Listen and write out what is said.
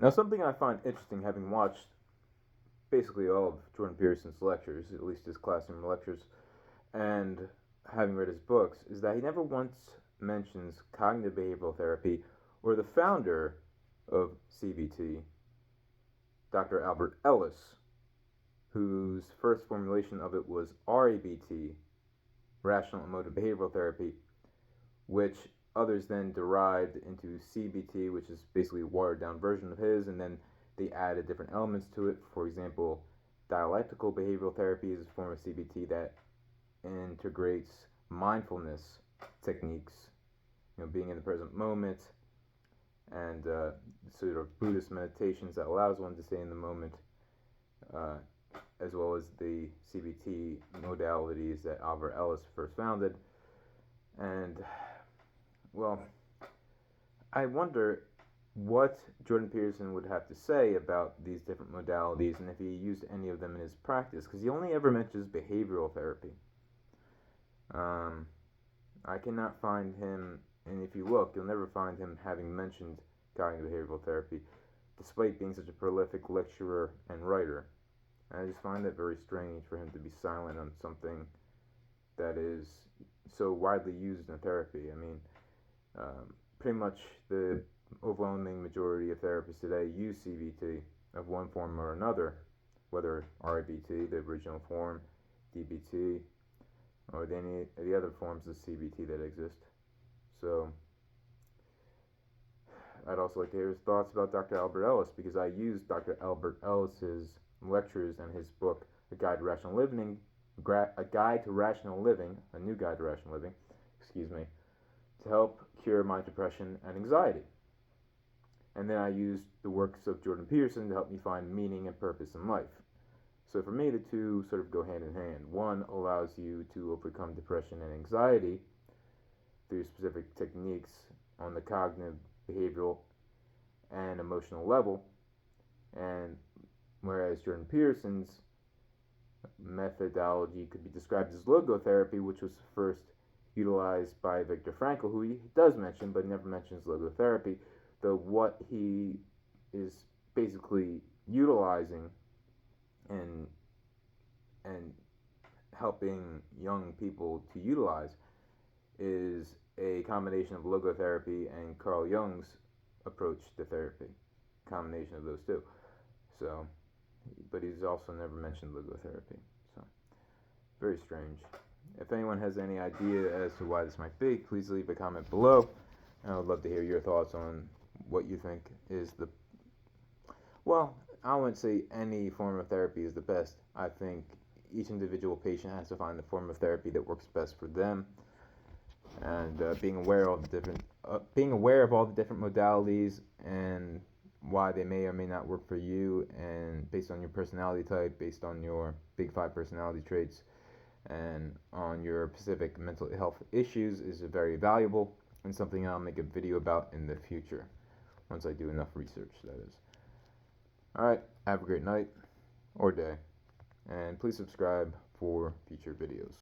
Now, something I find interesting, having watched basically all of Jordan Peterson's lectures, at least his classroom lectures, and having read his books, is that he never once mentions cognitive behavioral therapy or the founder of CBT, Dr. Albert Ellis, whose first formulation of it was REBT, Rational Emotive Behavioral Therapy, which others then derived into CBT, which is basically a watered down version of his, and then they added different elements to it. For example, dialectical behavioral therapy is a form of CBT that integrates mindfulness techniques, being in the present moment, and sort of Buddhist meditations that allows one to stay in the moment, uh, as well as the CBT modalities that Albert Ellis first founded. And, well, I wonder what Jordan Peterson would have to say about these different modalities and if he used any of them in his practice, because he only ever mentions behavioral therapy. I cannot find him, and if you look, you'll never find him having mentioned cognitive behavioral therapy, despite being such a prolific lecturer and writer. And I just find that very strange for him to be silent on something that is so widely used in therapy. I mean, pretty much the overwhelming majority of therapists today use CBT of one form or another, whether REBT, the original form, DBT, or any of the other forms of CBT that exist. So, I'd also like to hear his thoughts about Dr. Albert Ellis, because I used Dr. Albert Ellis's lectures and his book, A Guide to Rational Living, A Guide to Rational Living, a new guide to rational living, to help cure my depression and anxiety. And then I used the works of Jordan Peterson to help me find meaning and purpose in life. So for me, the two sort of go hand in hand. One allows you to overcome depression and anxiety through specific techniques on the cognitive, behavioral, and emotional level, and whereas Jordan Peterson's methodology could be described as logotherapy, which was first utilized by Viktor Frankl, who he does mention but never mentions logotherapy, though what he is basically utilizing and helping young people to utilize is a combination of logotherapy and Carl Jung's approach to therapy, combination of those two. So, but he's also never mentioned logotherapy. So, very strange. If anyone has any idea as to why this might be, please leave a comment below. And I would love to hear your thoughts on what you think is the, well, I wouldn't say any form of therapy is the best. I think each individual patient has to find the form of therapy that works best for them, and being aware of all the different modalities and why they may or may not work for you, and based on your personality type, based on your big 5 personality traits, and on your specific mental health issues, is very valuable and something I'll make a video about in the future once I do enough research, that is. Alright, have a great night or day, and please subscribe for future videos.